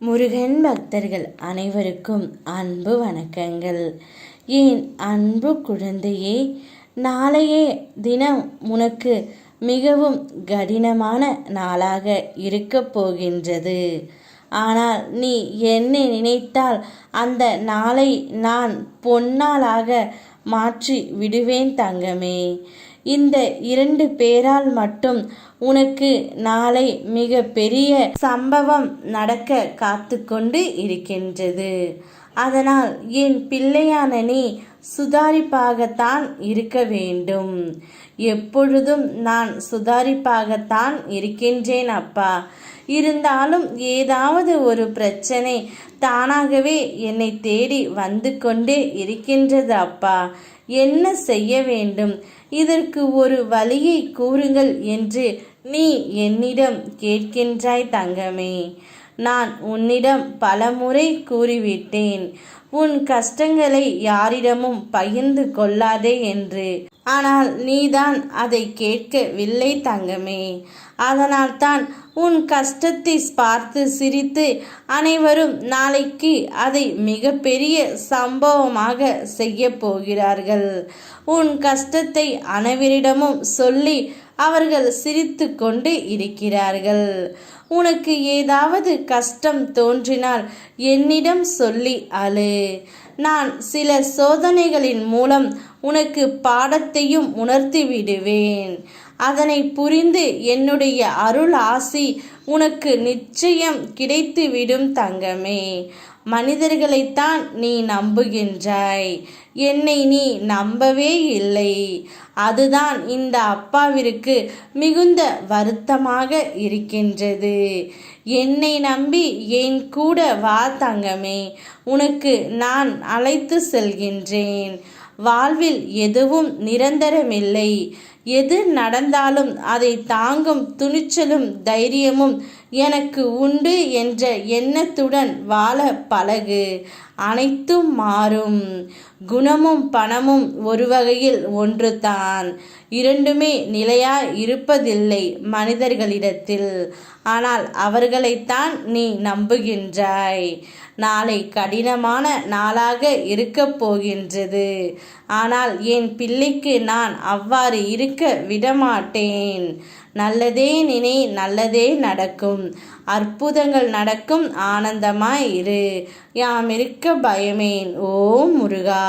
முருகன் பக்தர்கள் அனைவருக்கும் அன்பு வணக்கங்கள். என் அன்பு குழந்தையே, நாளைய தினம் உனக்கு மிகவும் கடினமான நாளாக இருக்கப் போகின்றது. ஆனால் நீ என்னை நினைத்தால் அந்த நாளை நான் பொன்னாளாக மாற்றி விடுவேன் தங்கமே. இந்த 2 பேரால் மட்டும் உனக்கு நாளை மிக பெரிய சம்பவம் நடக்க காத்து கொண்டு இருக்கின்றது. அதனால் என் பிள்ளையான நீ சுதாரிப்பாகத்தான் இருக்க வேண்டும். எப்பொழுதும் நான் சுதாரிப்பாகத்தான் இருக்கின்றேன் அப்பா. இருந்தாலும் ஏதாவது ஒரு பிரச்சனை தானாகவே என்னை தேடி வந்து கொண்டே இருக்கின்றது அப்பா. என்ன செய்ய வேண்டும்? இதற்கு ஒரு வழியை கூறுங்கள் என்று நீ என்னிடம் கேட்கின்றாய் தங்கமே. நான் உன்னிடம் பலமுறை கூறிவிட்டேன், உன் கஷ்டங்களை யாரிடமும் பகிர்ந்து கொள்ளாதே என்று. ஆனால் நீதான் அதை கேட்கவில்லை தங்கமே. அதனால்தான் உன் கஷ்டத்தை பார்த்து சிரித்து அனைவரும் நாளைக்கு அதை மிகப்பெரிய சம்பவமாக செய்ய போகிறார்கள். உன் கஷ்டத்தை அனைவரிடமும் சொல்லி அவர்கள் சிரித்து கொண்டு இருக்கிறார்கள். உனக்கு ஏதாவது கஷ்டம் தோன்றினால் என்னிடம் சொல்லி அழு. நான் சில சோதனைகளின் மூலம் உனக்கு பாடத்தையும் உணர்த்தி விடுவேன். அதனை புரிந்து என்னுடைய அருள் ஆசி உனக்கு நிச்சயம் கிடைத்துவிடும் தங்கமே. மனிதர்களைத்தான் நீ நம்புகின்றாய், என்னை நீ நம்பவே இல்லை. அதுதான் இந்த அப்பாவிற்கு மிகுந்த வருத்தமாக இருக்கின்றது. என்னை நம்பி என் கூட வா தங்கமே, உனக்கு நான் அழைத்து செல்கின்றேன். வாழ்வில் எதுவும் நிரந்தரமில்லை. எது நடந்தாலும் அதை தாங்கும் துணிச்சலும் தைரியமும் எனக்கு உண்டு என்ற எண்ணத்துடன் வாழ பழகு. அனைத்தும் மாறும். குணமும் பணமும் ஒரு வகையில் ஒன்றுதான். இரண்டுமே நிலையாய் இருப்பதில்லை மனிதர்களிடத்தில். ஆனால் அவர்களைத்தான் நீ நம்புகின்றாய். நாளை கடினமான நாளாக இருக்கப் போகின்றது. ஆனால் என் பிள்ளைக்கு நான் அவ்வாறு இருக்க விடமாட்டேன். நல்லதே நினை, நல்லதே நடக்கும். அற்புதங்கள் நடக்கும். ஆனந்தமாய் இரு. யாம் இருக்க பயமேன். ஓம் முருகா.